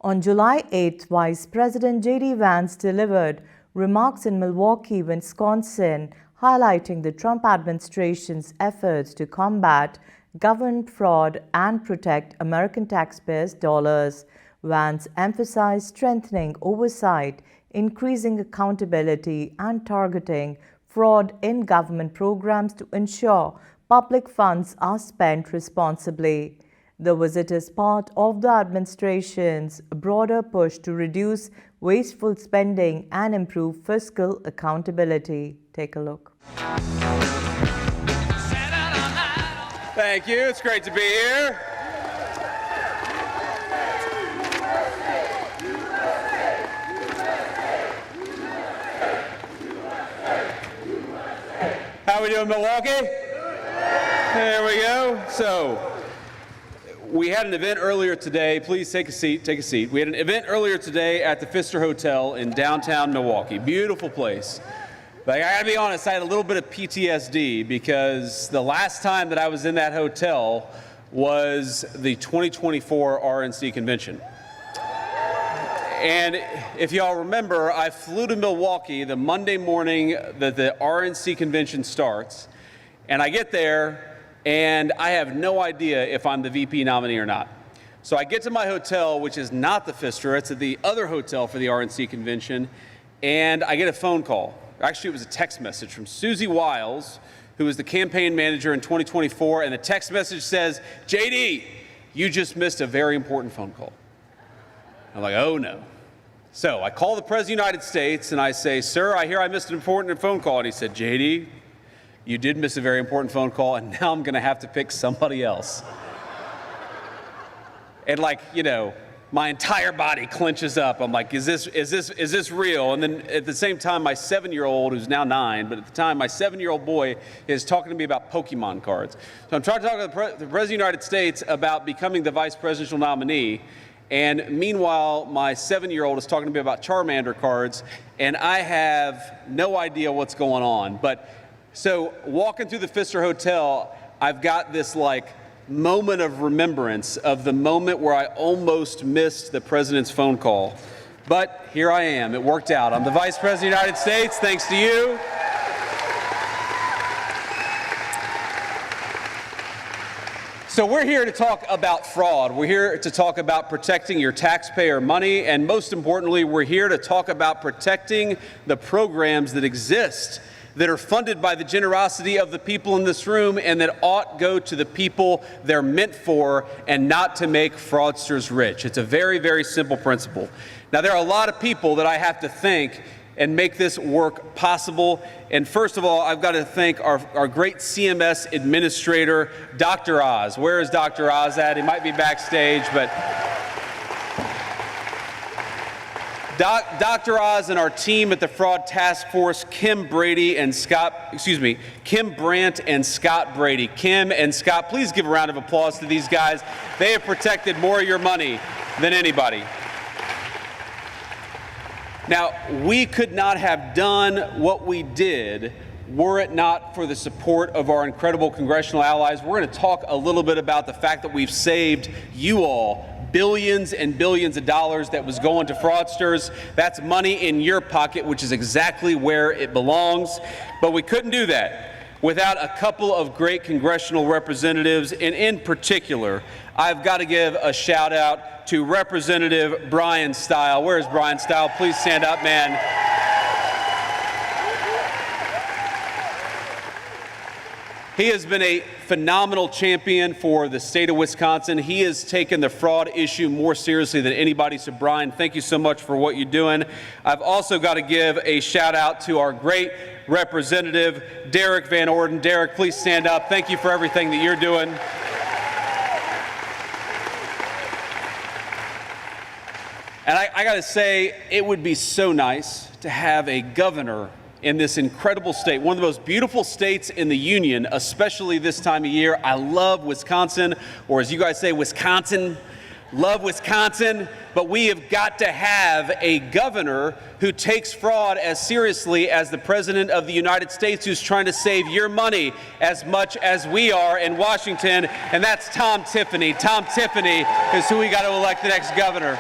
On July 8th, Vice President JD Vance delivered remarks in Milwaukee, Wisconsin, highlighting the Trump administration's efforts to combat government fraud and protect American taxpayers' dollars. Vance emphasized strengthening oversight, increasing accountability, and targeting fraud in government programs to ensure public funds are spent responsibly. The visit is part of the administration's broader push to reduce wasteful spending and improve fiscal accountability. Take a look. Thank you. It's great to be here. How we doing, Milwaukee? There we go. So, we had an event earlier today. Please take a seat, take a seat. We had an event earlier today at the Pfister Hotel in downtown Milwaukee. Beautiful place. But I gotta be honest, I had a little bit of PTSD because the last time that I was in that hotel was the 2024 RNC convention. And if y'all remember, I flew to Milwaukee the Monday morning that the RNC convention starts, and I get there, and I have no idea if I'm the VP nominee or not. So I get to my hotel, which is not the Pfister, it's at the other hotel for the RNC convention, and I get a phone call. Actually, it was a text message from Susie Wiles, who was the campaign manager in 2024, and the text message says, JD, you just missed a very important phone call. I'm like, oh no. So I call the President of the United States and I say, sir, I hear I missed an important phone call. And he said, JD, you did miss a very important phone call, and now I'm gonna have to pick somebody else. And like, you know, my entire body clenches up. I'm like, is this real? And then at the same time, my 7-year-old, who's now 9, but at the time, my 7-year-old boy is talking to me about Pokemon cards. So I'm trying to talk to the President of the United States about becoming the vice presidential nominee. And meanwhile, my 7-year-old is talking to me about Charmander cards, and I have no idea what's going on. But so walking through the Pfister Hotel, I've got this like moment of remembrance of the moment where I almost missed the president's phone call. But here I am. It worked out. I'm the Vice President of the United States, thanks to you. So we're here to talk about fraud. We're here to talk about protecting your taxpayer money, and most importantly, we're here to talk about protecting the programs that exist that are funded by the generosity of the people in this room and that ought go to the people they're meant for and not to make fraudsters rich. It's a very, very simple principle. Now, there are a lot of people that I have to thank and make this work possible. And first of all, I've got to thank our great CMS administrator, Dr. Oz. Where is Dr. Oz at? He might be backstage, but Dr. Oz and our team at the Fraud Task Force, Kim Brandt and Scott Brady. Kim and Scott, please give a round of applause to these guys. They have protected more of your money than anybody. Now, we could not have done what we did were it not for the support of our incredible congressional allies. We're going to talk a little bit about the fact that we've saved you all billions and billions of dollars that was going to fraudsters. That's money in your pocket, which is exactly where it belongs. But we couldn't do that without a couple of great congressional representatives, and in particular, I've got to give a shout out to Representative Brian Stile. Where's Brian Stile? Please stand up, man. He has been a phenomenal champion for the state of Wisconsin. He has taken the fraud issue more seriously than anybody. So Brian, thank you so much for what you're doing. I've also got to give a shout out to our great Representative Derek Van Orden. Derek, please stand up. Thank you for everything that you're doing. And I got to say, it would be so nice to have a governor in this incredible state, one of the most beautiful states in the union, especially this time of year. I love Wisconsin, or as you guys say, Wisconsin. Love Wisconsin, but we have got to have a governor who takes fraud as seriously as the President of the United States, who's trying to save your money as much as we are in Washington, and that's Tom Tiffany. Tom Tiffany is who we got to elect the next governor.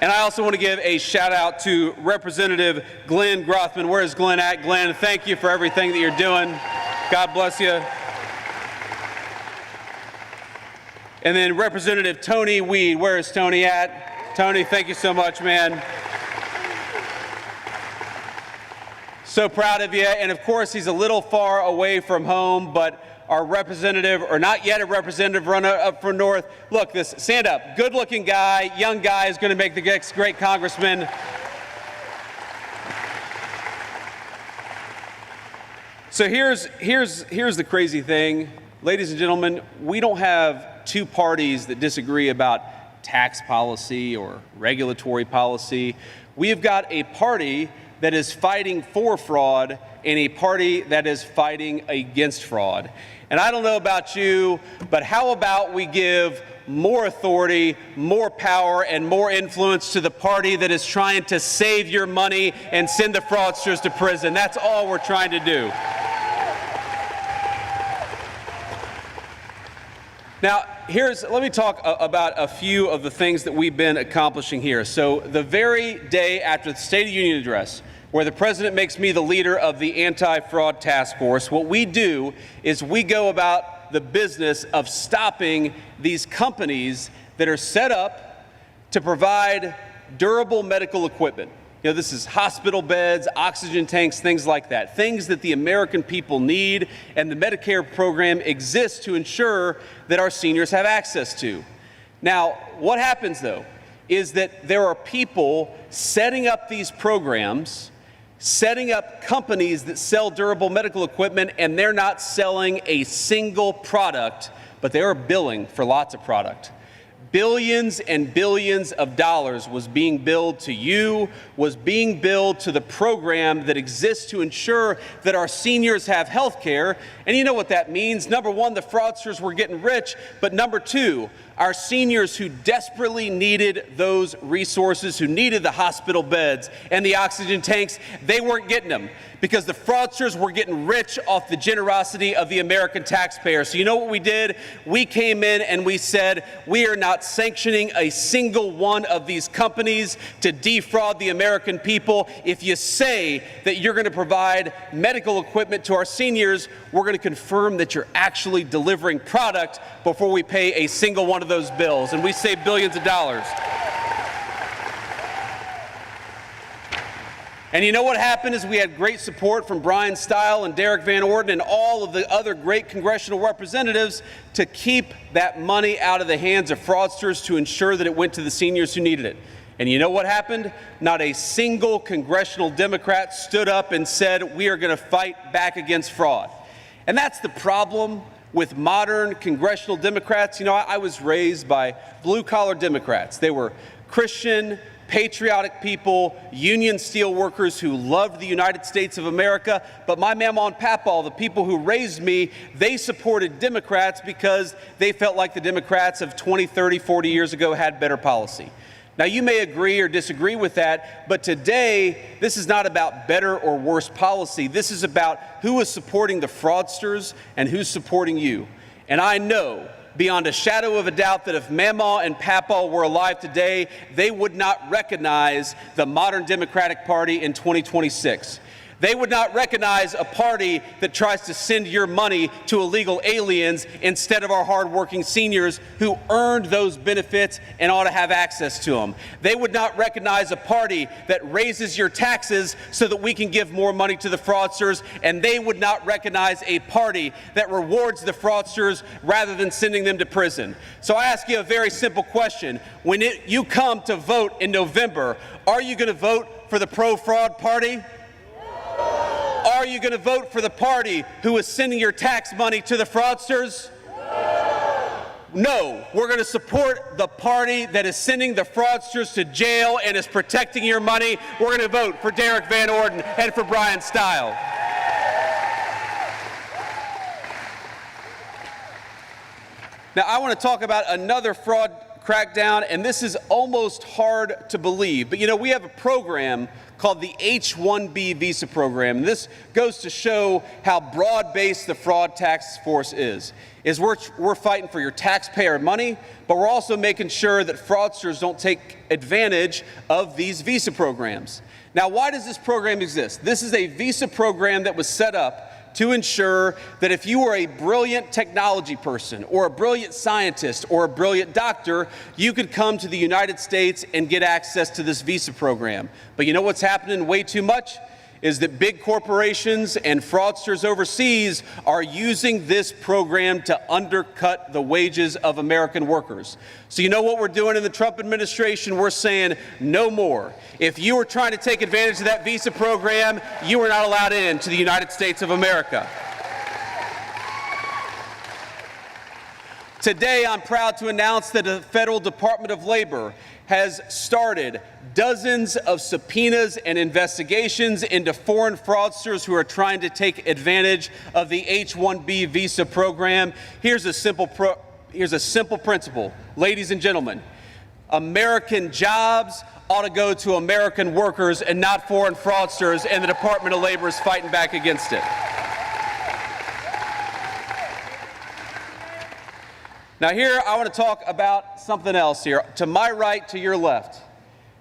And I also want to give a shout out to Representative Glenn Grothman. Where is Glenn at? Glenn, thank you for everything that you're doing. God bless you. And then Representative Tony Weed. Where is Tony at? Tony, thank you so much, man. So proud of you. And of course, he's a little far away from home, but our representative, or not yet a representative, runner up for North. Look, this, stand up. Good-looking guy, young guy is going to make the next great congressman. So here's the crazy thing. Ladies and gentlemen, we don't have two parties that disagree about tax policy or regulatory policy. We have got a party that is fighting for fraud and a party that is fighting against fraud. And I don't know about you, but how about we give more authority, more power, and more influence to the party that is trying to save your money and send the fraudsters to prison? That's all we're trying to do. Now, let me talk about a few of the things that we've been accomplishing here. So the very day after the State of the Union address, where the president makes me the leader of the anti-fraud task force, what we do is we go about the business of stopping these companies that are set up to provide durable medical equipment. You know, this is hospital beds, oxygen tanks, things like that, things that the American people need, and the Medicare program exists to ensure that our seniors have access to. Now, what happens, though, is that there are people setting up these programs, setting up companies that sell durable medical equipment, and they're not selling a single product, but they are billing for lots of product. Billions and billions of dollars was being billed to you, was being billed to the program that exists to ensure that our seniors have health care. And you know what that means. Number one, the fraudsters were getting rich, but number two, our seniors who desperately needed those resources, who needed the hospital beds and the oxygen tanks, they weren't getting them because the fraudsters were getting rich off the generosity of the American taxpayer. So you know what we did? We came in and we said, we are not sanctioning a single one of these companies to defraud the American people. If you say that you're going to provide medical equipment to our seniors, we're going to confirm that you're actually delivering product before we pay a single one of those bills, and we save billions of dollars. And you know what happened is we had great support from Brian Stile and Derek Van Orden and all of the other great congressional representatives to keep that money out of the hands of fraudsters to ensure that it went to the seniors who needed it. And you know what happened? Not a single congressional Democrat stood up and said, we are going to fight back against fraud. And that's the problem with modern congressional Democrats. You know, I was raised by blue-collar Democrats. They were Christian, patriotic people, union steel workers who loved the United States of America. But my mama and papa, the people who raised me, they supported Democrats because they felt like the Democrats of 20, 30, 40 years ago had better policy. Now, you may agree or disagree with that, but today, this is not about better or worse policy. This is about who is supporting the fraudsters and who's supporting you. And I know beyond a shadow of a doubt that if Mama and Papa were alive today, they would not recognize the modern Democratic Party in 2026. They would not recognize a party that tries to send your money to illegal aliens instead of our hardworking seniors who earned those benefits and ought to have access to them. They would not recognize a party that raises your taxes so that we can give more money to the fraudsters, and they would not recognize a party that rewards the fraudsters rather than sending them to prison. So I ask you a very simple question. When you come to vote in November, are you going to vote for the pro-fraud party? Are you going to vote for the party who is sending your tax money to the fraudsters? No, we're going to support the party that is sending the fraudsters to jail and is protecting your money. We're going to vote for Derek Van Orden and for Brian Stile. Now, I want to talk about another fraud crackdown, and this is almost hard to believe, but you know, we have a program called the H-1B visa program. And this goes to show how broad-based the fraud task force is we're fighting for your taxpayer money, but we're also making sure that fraudsters don't take advantage of these visa programs. Now, why does this program exist? This is a visa program that was set up to ensure that if you were a brilliant technology person or a brilliant scientist or a brilliant doctor, you could come to the United States and get access to this visa program. But you know what's happening way too much? Is that big corporations and fraudsters overseas are using this program to undercut the wages of American workers. So you know what we're doing in the Trump administration? We're saying no more. If you are trying to take advantage of that visa program, you are not allowed in to the United States of America. Today, I'm proud to announce that the Federal Department of Labor has started dozens of subpoenas and investigations into foreign fraudsters who are trying to take advantage of the H-1B visa program. Here's a simple principle, ladies and gentlemen. American jobs ought to go to American workers and not foreign fraudsters, and the Department of Labor is fighting back against it. Now here, I want to talk about something else here. To my right, to your left.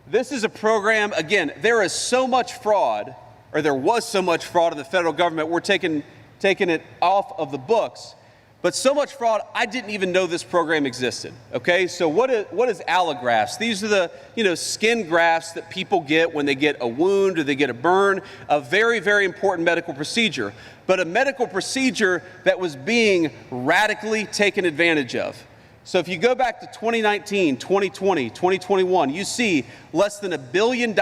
This is a program, again, there is so much fraud, or there was so much fraud in the federal government, we're taking it off of the books. But so much fraud, I didn't even know this program existed, okay? So what is allografts? These are the, skin grafts that people get when they get a wound or they get a burn, a very, very important medical procedure, but a medical procedure that was being radically taken advantage of. So if you go back to 2019, 2020, 2021, you see less than $1 billion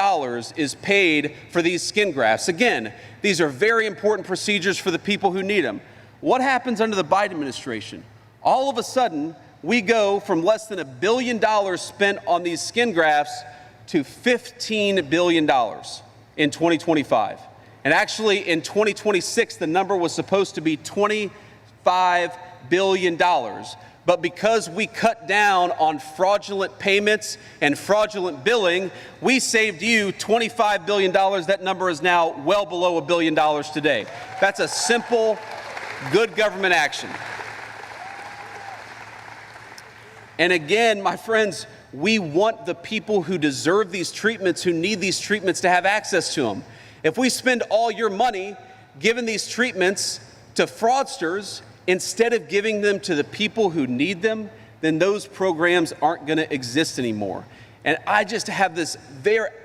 is paid for these skin grafts. Again, these are very important procedures for the people who need them. What happens under the Biden administration? All of a sudden, we go from less than $1 billion spent on these skin grafts to $15 billion in 2025. And actually, in 2026, the number was supposed to be $25 billion. But because we cut down on fraudulent payments and fraudulent billing, we saved you $25 billion. That number is now well below $1 billion today. That's a simple, good government action. And again, my friends, we want the people who deserve these treatments, who need these treatments, to have access to them. If we spend all your money giving these treatments to fraudsters instead of giving them to the people who need them, then those programs aren't going to exist anymore. And I just have this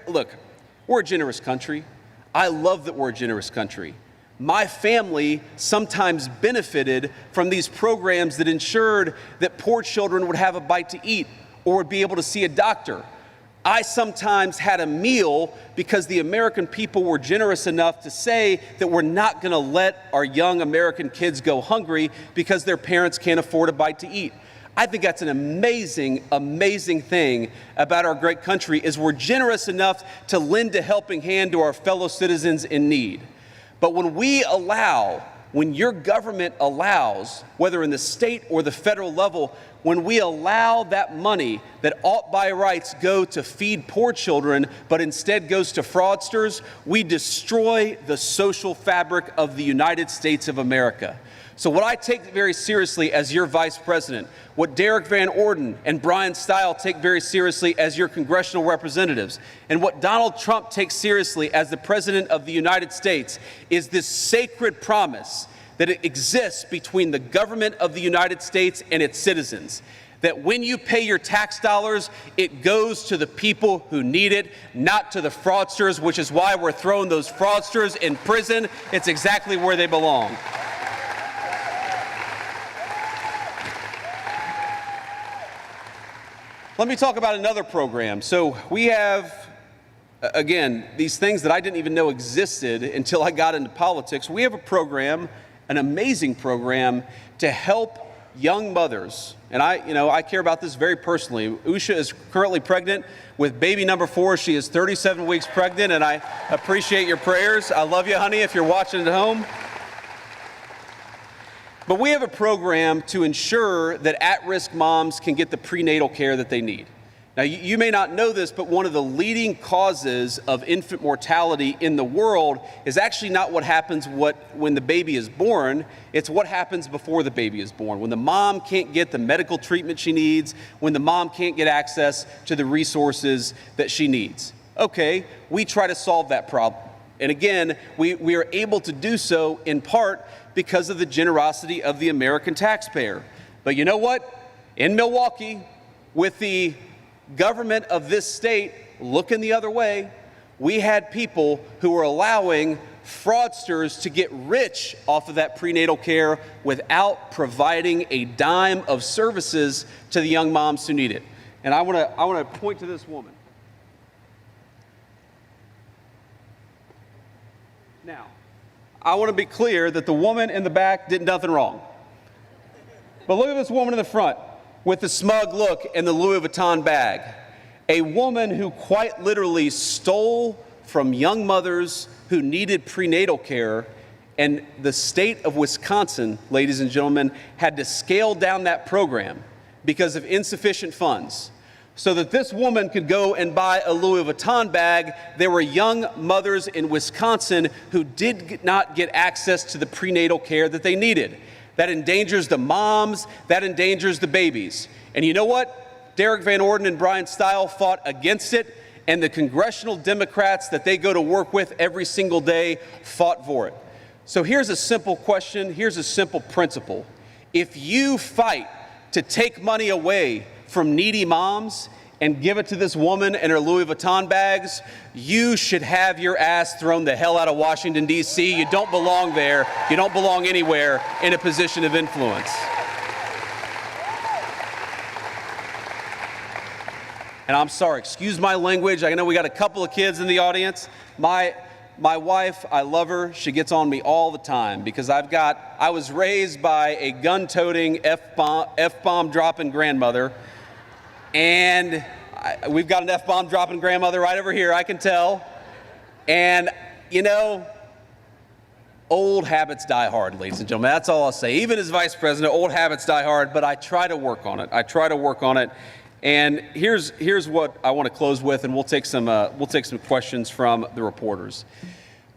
look, we're a generous country. I love that we're a generous country. My family sometimes benefited from these programs that ensured that poor children would have a bite to eat or would be able to see a doctor. I sometimes had a meal because the American people were generous enough to say that we're not going to let our young American kids go hungry because their parents can't afford a bite to eat. I think that's an amazing, amazing thing about our great country, is we're generous enough to lend a helping hand to our fellow citizens in need. But when your government allows, whether in the state or the federal level, when we allow that money that ought by rights go to feed poor children, but instead goes to fraudsters, we destroy the social fabric of the United States of America. So what I take very seriously as your vice president, what Derek Van Orden and Brian Stile take very seriously as your congressional representatives, and what Donald Trump takes seriously as the president of the United States, is this sacred promise that it exists between the government of the United States and its citizens. That when you pay your tax dollars, it goes to the people who need it, not to the fraudsters, which is why we're throwing those fraudsters in prison. It's exactly where they belong. Let me talk about another program. So we have, again, these things that I didn't even know existed until I got into politics. We have a program, an amazing program, to help young mothers. And I care about this very personally. Usha is currently pregnant with baby number 4. She is 37 weeks pregnant, and I appreciate your prayers. I love you, honey, if you're watching at home. But we have a program to ensure that at-risk moms can get the prenatal care that they need. Now, you may not know this, but one of the leading causes of infant mortality in the world is actually not what happens when the baby is born, it's what happens before the baby is born. When the mom can't get the medical treatment she needs, when the mom can't get access to the resources that she needs. Okay, we try to solve that problem. And again, we are able to do so in part because of the generosity of the American taxpayer. But you know what? In Milwaukee, with the government of this state looking the other way, we had people who were allowing fraudsters to get rich off of that prenatal care without providing a dime of services to the young moms who need it. And I want to point to this woman. Now, I want to be clear that the woman in the back did nothing wrong. But look at this woman in the front with the smug look and the Louis Vuitton bag. A woman who quite literally stole from young mothers who needed prenatal care, and the state of Wisconsin, ladies and gentlemen, had to scale down that program because of insufficient funds. So that this woman could go and buy a Louis Vuitton bag, there were young mothers in Wisconsin who did not get access to the prenatal care that they needed. That endangers the moms, that endangers the babies. And you know what? Derek Van Orden and Brian Stile fought against it, and the congressional Democrats that they go to work with every single day fought for it. So here's a simple question, here's a simple principle. If you fight to take money away from needy moms and give it to this woman and her Louis Vuitton bags, you should have your ass thrown the hell out of Washington, D.C. You don't belong there. You don't belong anywhere in a position of influence. And I'm sorry, excuse my language. I know we got a couple of kids in the audience. My wife, I love her. She gets on me all the time because I was raised by a gun-toting, F-bomb dropping grandmother. And we've got an F-bomb dropping grandmother right over here, I can tell. And, you know, old habits die hard, ladies and gentlemen. That's all I'll say. Even as vice president, old habits die hard, but I try to work on it. And here's what I want to close with, and we'll take some questions from the reporters.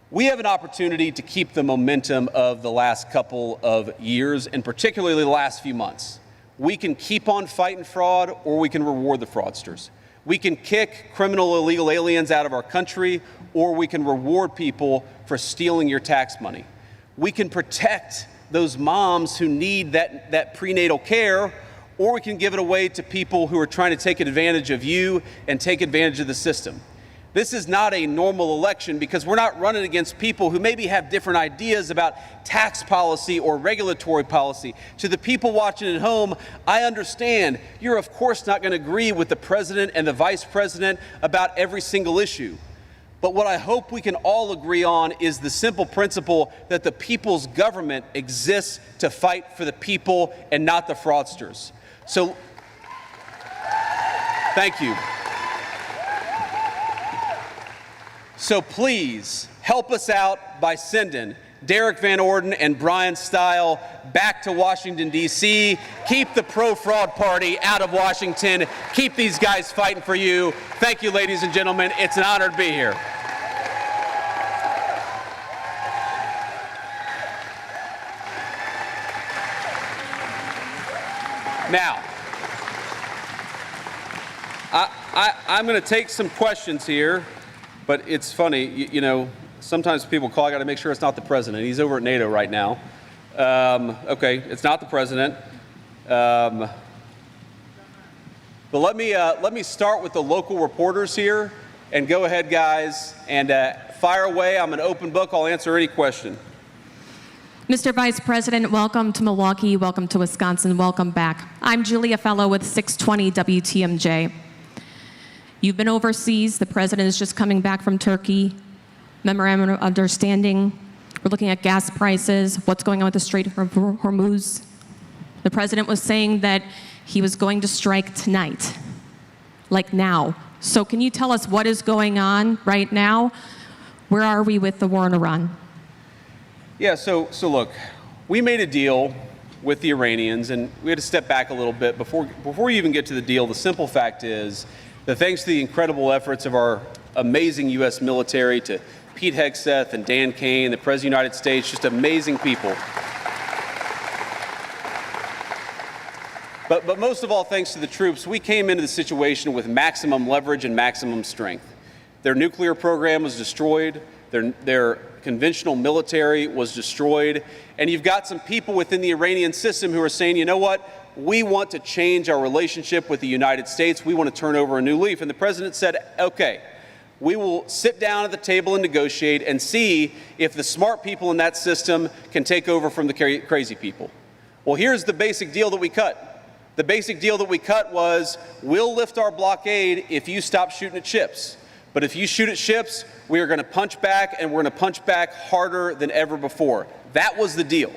We have an opportunity to keep the momentum of the last couple of years, and particularly the last few months. We can keep on fighting fraud, or we can reward the fraudsters. We can kick criminal illegal aliens out of our country, or we can reward people for stealing your tax money. We can protect those moms who need that prenatal care, or we can give it away to people who are trying to take advantage of you and take advantage of the system. This is not a normal election because we're not running against people who maybe have different ideas about tax policy or regulatory policy. To the people watching at home, I understand you're of course not going to agree with the president and the vice president about every single issue. But what I hope we can all agree on is the simple principle that the people's government exists to fight for the people and not the fraudsters. So, thank you. So please help us out by sending Derek Van Orden and Brian Stile back to Washington, D.C. Keep the pro-fraud party out of Washington. Keep these guys fighting for you. Thank you, ladies and gentlemen. It's an honor to be here. Now, I'm going to take some questions here. But it's funny, you know, sometimes people call, I got to make sure it's not the president. He's over at NATO right now. Okay, it's not the president. But let me start with the local reporters here, and go ahead, guys, and fire away. I'm an open book. I'll answer any question. Mr. Vice President, welcome to Milwaukee. Welcome to Wisconsin. Welcome back. I'm Julia Fellow with 620 WTMJ. You've been overseas. The president is just coming back from Turkey. Memorandum of Understanding. We're looking at gas prices, what's going on with the Strait of Hormuz. The president was saying that he was going to strike tonight, like now. So can you tell us what is going on right now? Where are we with the war in Iran? Yeah, so look, we made a deal with the Iranians, and we had to step back a little bit. Before you even get to the deal, the simple fact is that thanks to the incredible efforts of our amazing U.S. military, to Pete Hegseth and Dan Kane, the President of the United States, just amazing people. But most of all, thanks to the troops, we came into the situation with maximum leverage and maximum strength. Their nuclear program was destroyed. Their conventional military was destroyed. And you've got some people within the Iranian system who are saying, you know what? We want to change our relationship with the United States. We want to turn over a new leaf. And the president said, okay, we will sit down at the table and negotiate and see if the smart people in that system can take over from the crazy people. Well, here's the basic deal that we cut. The basic deal that we cut was, we'll lift our blockade if you stop shooting at ships. But if you shoot at ships, we are going to punch back, and we're going to punch back harder than ever before. That was the deal.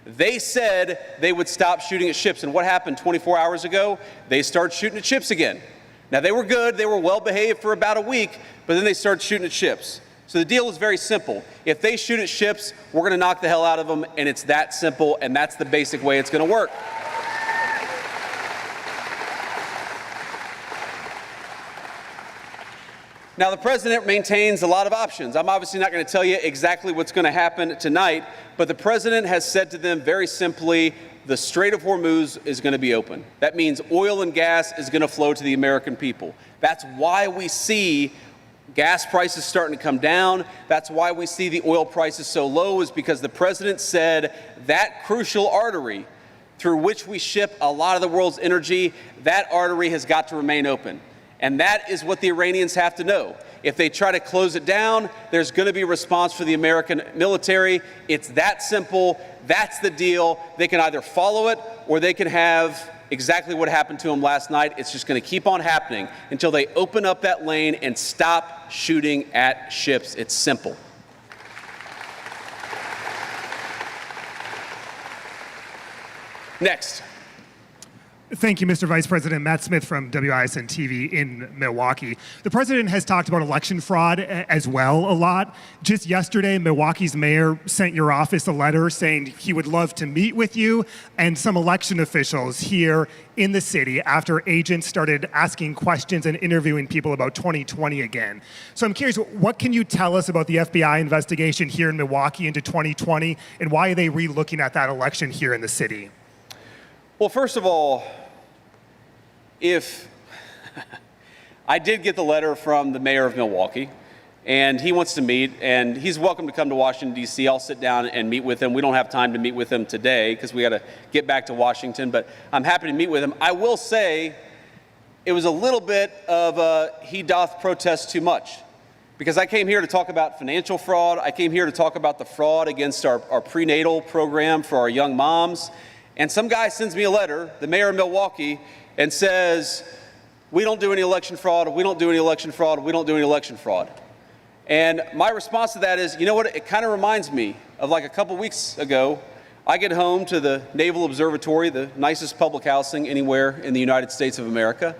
They said they would stop shooting at ships, and what happened 24 hours ago? They started shooting at ships again. Now, they were good. They were well behaved for about a week, but then they started shooting at ships. So the deal is very simple. If they shoot at ships, we're going to knock the hell out of them, and it's that simple, and that's the basic way it's going to work. Now, the president maintains a lot of options. I'm obviously not going to tell you exactly what's going to happen tonight, but the president has said to them very simply, the Strait of Hormuz is going to be open. That means oil and gas is going to flow to the American people. That's why we see gas prices starting to come down. That's why we see the oil prices so low, is because the president said that crucial artery through which we ship a lot of the world's energy, that artery has got to remain open. And that is what the Iranians have to know. If they try to close it down, there's going to be a response for the American military. It's that simple. That's the deal. They can either follow it, or they can have exactly what happened to them last night. It's just going to keep on happening until they open up that lane and stop shooting at ships. It's simple. Next. Thank you, Mr. Vice President. Matt Smith from WISN TV in Milwaukee. The president has talked about election fraud as well a lot. Just yesterday, Milwaukee's mayor sent your office a letter saying he would love to meet with you and some election officials here in the city after agents started asking questions and interviewing people about 2020 again. So I'm curious, what can you tell us about the FBI investigation here in Milwaukee into 2020, and why are they re-looking at that election here in the city? Well, first of all, if I did get the letter from the mayor of Milwaukee, and he wants to meet, and he's welcome to come to Washington, D.C. I'll sit down and meet with him. We don't have time to meet with him today because we got to get back to Washington, but I'm happy to meet with him. I will say it was a little bit of he doth protest too much, because I came here to talk about financial fraud. I came here to talk about the fraud against our prenatal program for our young moms. And some guy sends me a letter, the mayor of Milwaukee, and says, we don't do any election fraud, we don't do any election fraud, we don't do any election fraud. And my response to that is, you know what, it kind of reminds me of like a couple weeks ago, I get home to the Naval Observatory, the nicest public housing anywhere in the United States of America,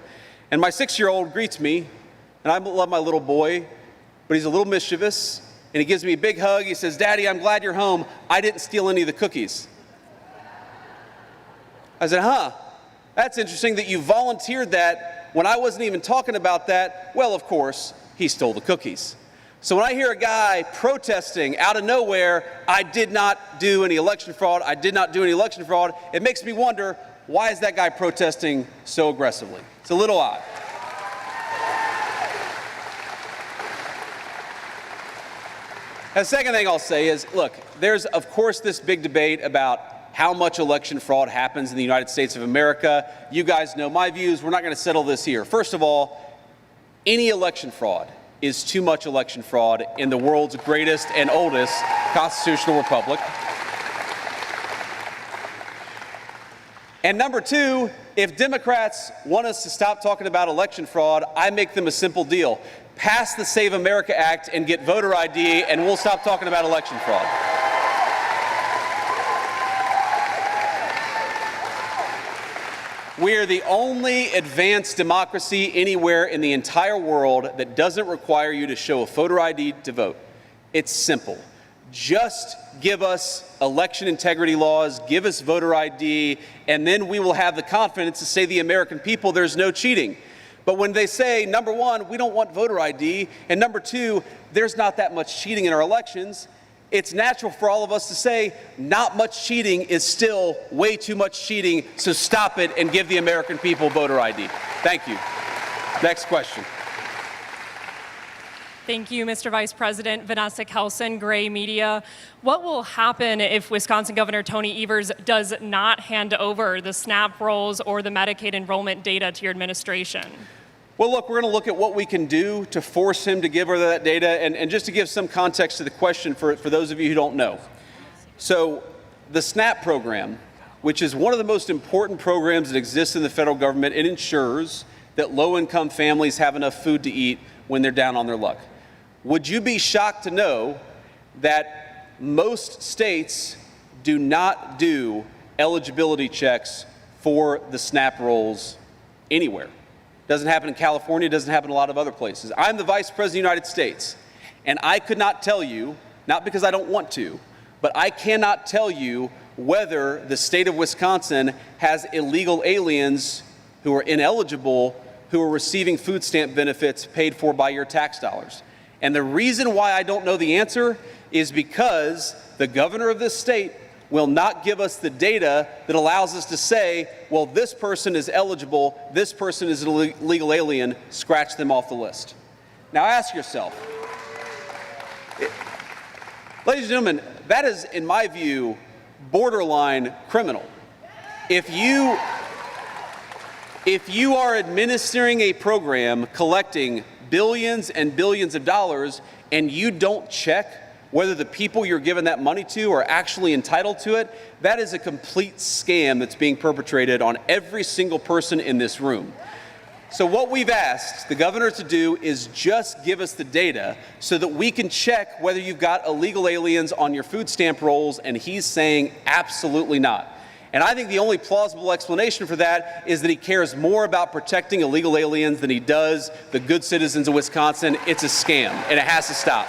and my 6-year-old greets me, and I love my little boy, but he's a little mischievous, and he gives me a big hug. He says, Daddy, I'm glad you're home. I didn't steal any of the cookies. I said, that's interesting that you volunteered that when I wasn't even talking about that. Well, of course, he stole the cookies. So when I hear a guy protesting out of nowhere, I did not do any election fraud, I did not do any election fraud, it makes me wonder, why is that guy protesting so aggressively? It's a little odd. The second thing I'll say is, look, there's, of course, this big debate about how much election fraud happens in the United States of America. You guys know my views. We're not going to settle this here. First of all, any election fraud is too much election fraud in the world's greatest and oldest constitutional republic. And number two, if Democrats want us to stop talking about election fraud, I make them a simple deal. Pass the Save America Act and get voter ID, and we'll stop talking about election fraud. We are the only advanced democracy anywhere in the entire world that doesn't require you to show a voter ID to vote. It's simple. Just give us election integrity laws, give us voter ID, and then we will have the confidence to say to the American people there's no cheating. But when they say, number one, we don't want voter ID, and number two, there's not that much cheating in our elections, it's natural for all of us to say, not much cheating is still way too much cheating, so stop it and give the American people voter ID. Thank you. Next question. Thank you, Mr. Vice President. Vanessa Kelson, Gray Media. What will happen if Wisconsin Governor Tony Evers does not hand over the SNAP rolls or the Medicaid enrollment data to your administration? Well, look, we're going to look at what we can do to force him to give her that data. And just to give some context to the question for those of you who don't know. So the SNAP program, which is one of the most important programs that exists in the federal government, it ensures that low-income families have enough food to eat when they're down on their luck. Would you be shocked to know that most states do not do eligibility checks for the SNAP rolls anywhere? Doesn't happen in California, doesn't happen in a lot of other places. I'm the Vice President of the United States, and I could not tell you, not because I don't want to, but I cannot tell you whether the state of Wisconsin has illegal aliens who are ineligible who are receiving food stamp benefits paid for by your tax dollars. And the reason why I don't know the answer is because the governor of this state will not give us the data that allows us to say, well, this person is eligible, this person is an illegal alien, scratch them off the list. Now ask yourself, ladies and gentlemen, that is, in my view, borderline criminal. If you are administering a program collecting billions and billions of dollars and you don't check whether the people you're giving that money to are actually entitled to it, that is a complete scam that's being perpetrated on every single person in this room. So what we've asked the governor to do is just give us the data so that we can check whether you've got illegal aliens on your food stamp rolls, and he's saying absolutely not. And I think the only plausible explanation for that is that he cares more about protecting illegal aliens than he does the good citizens of Wisconsin. It's a scam, and it has to stop.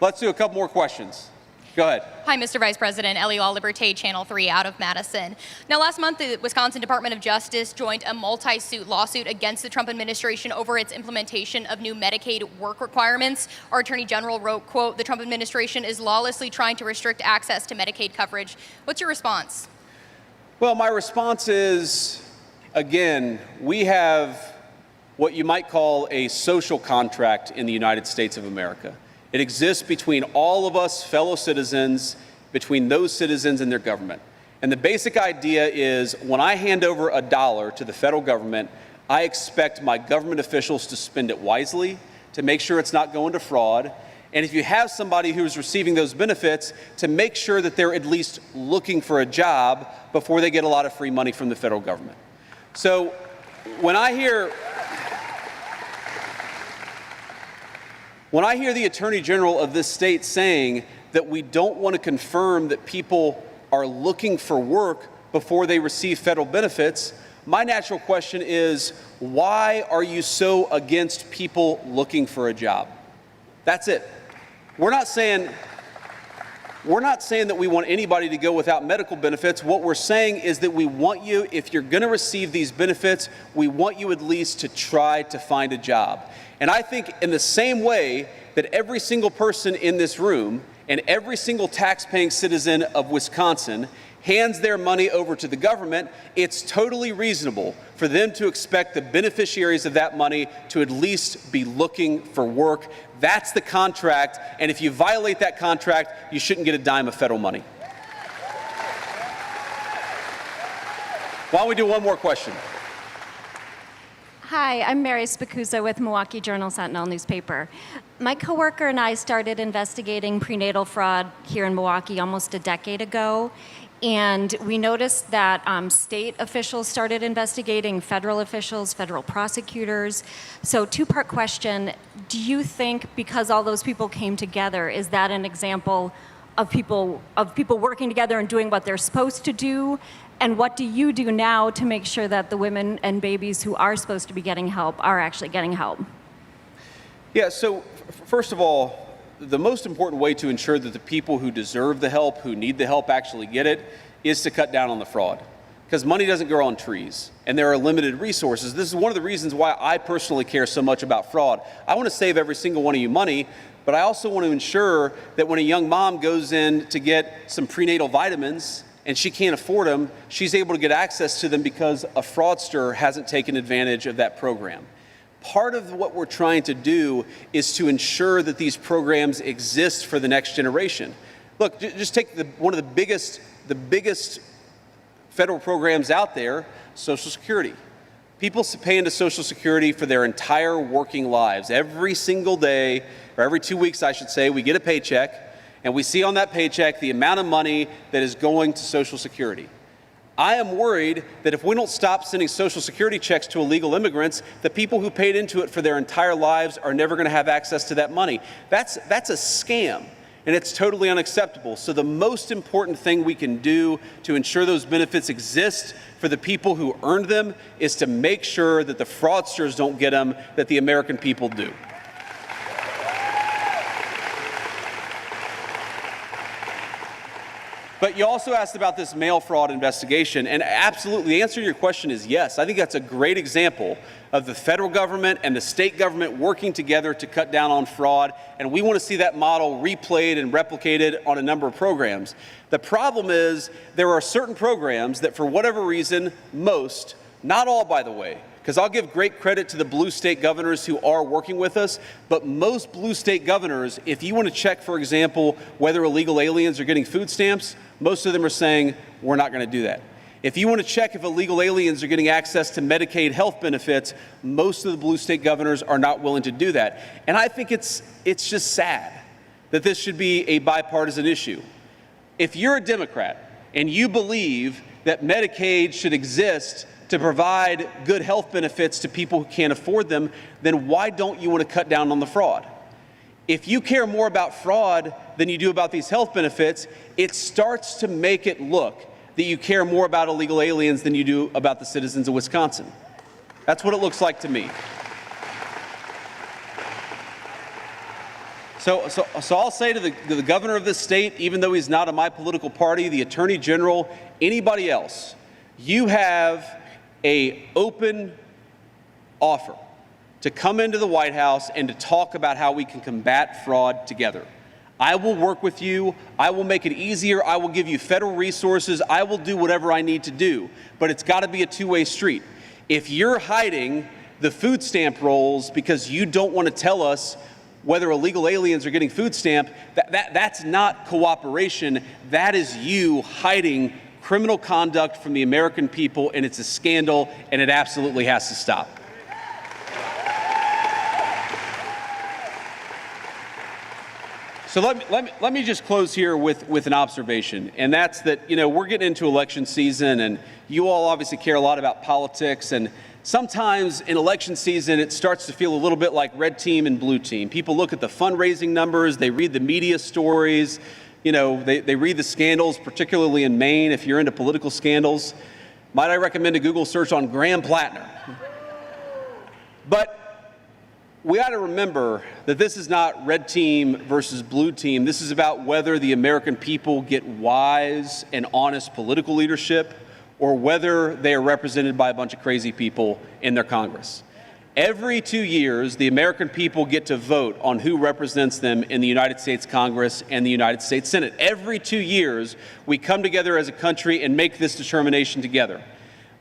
Let's do a couple more questions. Go ahead. Hi, Mr. Vice President. Eliol Liberté, Channel 3 out of Madison. Now, last month, the Wisconsin Department of Justice joined a multi-suit lawsuit against the Trump administration over its implementation of new Medicaid work requirements. Our Attorney General wrote, quote, the Trump administration is lawlessly trying to restrict access to Medicaid coverage. What's your response? Well, my response is, again, we have what you might call a social contract in the United States of America. It exists between all of us fellow citizens, between those citizens and their government. And the basic idea is when I hand over $1 to the federal government, I expect my government officials to spend it wisely, to make sure it's not going to fraud. And if you have somebody who's receiving those benefits, to make sure that they're at least looking for a job before they get a lot of free money from the federal government. So when I hear the Attorney General of this state saying that we don't want to confirm that people are looking for work before they receive federal benefits, my natural question is, why are you so against people looking for a job? That's it. We're not saying that we want anybody to go without medical benefits. What we're saying is that we want you, if you're going to receive these benefits, we want you at least to try to find a job. And I think in the same way that every single person in this room and every single tax-paying citizen of Wisconsin hands their money over to the government, it's totally reasonable for them to expect the beneficiaries of that money to at least be looking for work. That's the contract, and if you violate that contract, you shouldn't get a dime of federal money. Why don't we do one more question? Hi, I'm Mary Spicuzza with Milwaukee Journal-Sentinel newspaper. My coworker and I started investigating prenatal fraud here in Milwaukee almost a decade ago, and we noticed that state officials started investigating federal officials, federal prosecutors. So two-part question, do you think because all those people came together, is that an example of people working together and doing what they're supposed to do? And what do you do now to make sure that the women and babies who are supposed to be getting help are actually getting help? Yeah, so first of all, the most important way to ensure that the people who deserve the help, who need the help, actually get it, is to cut down on the fraud. Because money doesn't grow on trees, and there are limited resources. This is one of the reasons why I personally care so much about fraud. I want to save every single one of you money, but I also want to ensure that when a young mom goes in to get some prenatal vitamins and she can't afford them, she's able to get access to them because a fraudster hasn't taken advantage of that program. Part of what we're trying to do is to ensure that these programs exist for the next generation. Look, just take one of the biggest federal programs out there, Social Security. People pay into Social Security for their entire working lives. Every single day, or every 2 weeks, I should say, we get a paycheck, and we see on that paycheck the amount of money that is going to Social Security. I am worried that if we don't stop sending Social Security checks to illegal immigrants, the people who paid into it for their entire lives are never going to have access to that money. That's a scam, and it's totally unacceptable. So the most important thing we can do to ensure those benefits exist for the people who earned them is to make sure that the fraudsters don't get them, that the American people do. But you also asked about this mail fraud investigation, and absolutely, the answer to your question is yes. I think that's a great example of the federal government and the state government working together to cut down on fraud, and we want to see that model replayed and replicated on a number of programs. The problem is there are certain programs that, for whatever reason, most, not all, by the way, because I'll give great credit to the blue state governors who are working with us, but most blue state governors, if you want to check, for example, whether illegal aliens are getting food stamps, most of them are saying, we're not going to do that. If you want to check if illegal aliens are getting access to Medicaid health benefits, most of the blue state governors are not willing to do that. And I think it's just sad that this should be a bipartisan issue. If you're a Democrat and you believe that Medicaid should exist to provide good health benefits to people who can't afford them, then why don't you want to cut down on the fraud? If you care more about fraud than you do about these health benefits, it starts to make it look that you care more about illegal aliens than you do about the citizens of Wisconsin. That's what it looks like to me. So I'll say to the governor of this state, even though he's not of my political party, the attorney general, anybody else, you have an open offer to come into the White House and to talk about how we can combat fraud together. I will work with you. I will make it easier. I will give you federal resources. I will do whatever I need to do. But it's got to be a two-way street. If you're hiding the food stamp rolls because you don't want to tell us whether illegal aliens are getting food stamp, that's not cooperation. That is you hiding criminal conduct from the American people, and it's a scandal, and it absolutely has to stop. So let me just close here with an observation, and that's that, we're getting into election season, and you all obviously care a lot about politics, and sometimes in election season it starts to feel a little bit like red team and blue team. People look at the fundraising numbers, they read the media stories, they read the scandals, particularly in Maine, if you're into political scandals. Might I recommend a Google search on Graham Plattner? But we ought to remember that this is not red team versus blue team. This is about whether the American people get wise and honest political leadership or whether they are represented by a bunch of crazy people in their Congress. Every 2 years, the American people get to vote on who represents them in the United States Congress and the United States Senate. Every 2 years, we come together as a country and make this determination together.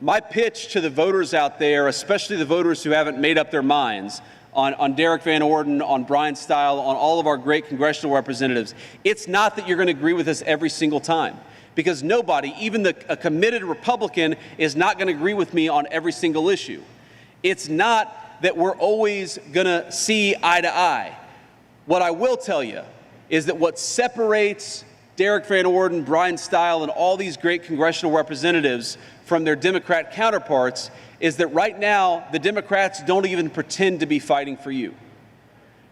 My pitch to the voters out there, especially the voters who haven't made up their minds, on Derek Van Orden, on Brian Stile, on all of our great congressional representatives, it's not that you're going to agree with us every single time. Because nobody, even a committed Republican, is not going to agree with me on every single issue. It's not that we're always going to see eye to eye. What I will tell you is that what separates Derek Van Orden, Brian Stile, and all these great congressional representatives from their Democrat counterparts is that right now the Democrats don't even pretend to be fighting for you.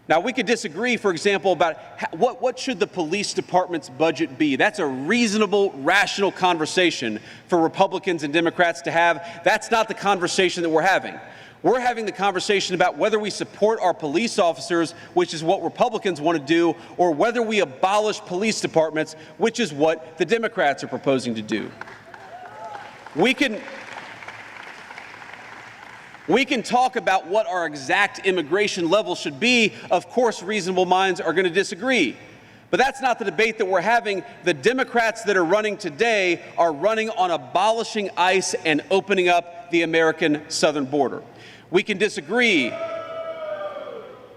Now, we could disagree, for example, about what should the police department's budget be. That's a reasonable, rational conversation for Republicans and Democrats to have. That's not the conversation that we're having. We're having the conversation about whether we support our police officers, which is what Republicans want to do, or whether we abolish police departments, which is what the Democrats are proposing to do. We can talk about what our exact immigration level should be. Of course, reasonable minds are going to disagree. But that's not the debate that we're having. The Democrats that are running today are running on abolishing ICE and opening up the American southern border. We can disagree.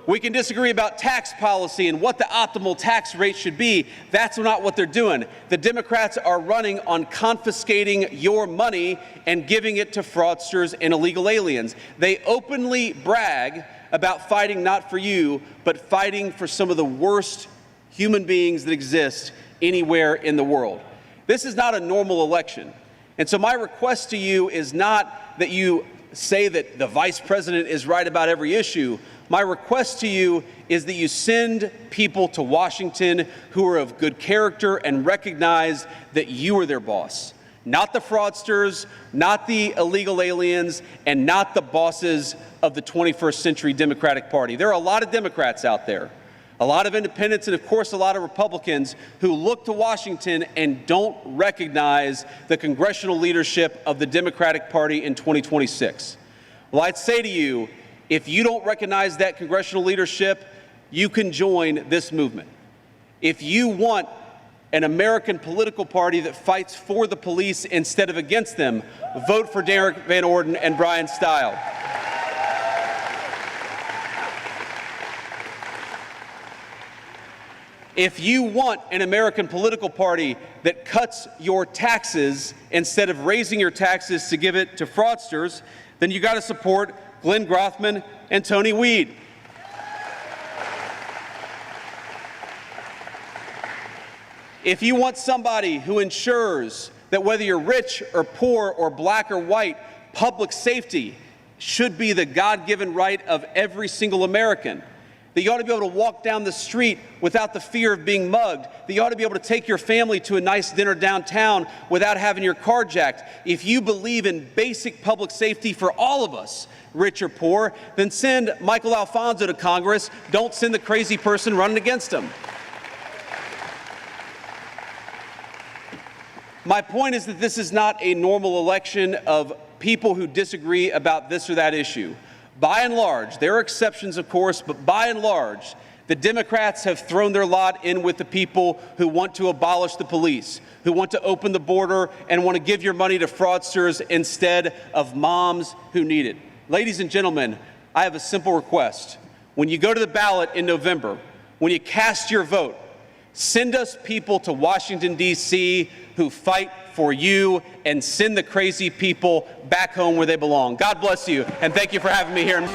We can disagree about tax policy and what the optimal tax rate should be. That's not what they're doing. The Democrats are running on confiscating your money and giving it to fraudsters and illegal aliens. They openly brag about fighting not for you, but fighting for some of the worst human beings that exist anywhere in the world. This is not a normal election. And so my request to you is not that you say that the vice president is right about every issue. My request to you is that you send people to Washington who are of good character and recognize that you are their boss. Not the fraudsters, not the illegal aliens, and not the bosses of the 21st century Democratic Party. There are a lot of Democrats out there, a lot of independents, and of course a lot of Republicans who look to Washington and don't recognize the congressional leadership of the Democratic Party in 2026. Well, I'd say to you, if you don't recognize that congressional leadership, you can join this movement. If you want an American political party that fights for the police instead of against them, vote for Derek Van Orden and Brian Stile. If you want an American political party that cuts your taxes instead of raising your taxes to give it to fraudsters, then you got to support Glenn Grothman and Tony Weed. If you want somebody who ensures that whether you're rich or poor or black or white, public safety should be the God-given right of every single American, that you ought to be able to walk down the street without the fear of being mugged, that you ought to be able to take your family to a nice dinner downtown without having your car jacked. If you believe in basic public safety for all of us, rich or poor, then send Michael Alfonso to Congress. Don't send the crazy person running against him. My point is that this is not a normal election of people who disagree about this or that issue. By and large, there are exceptions, of course, but by and large, the Democrats have thrown their lot in with the people who want to abolish the police, who want to open the border and want to give your money to fraudsters instead of moms who need it. Ladies and gentlemen, I have a simple request. When you go to the ballot in November, when you cast your vote, send us people to Washington, D.C. who fight for you and send the crazy people back home where they belong. God bless you, and thank you for having me here.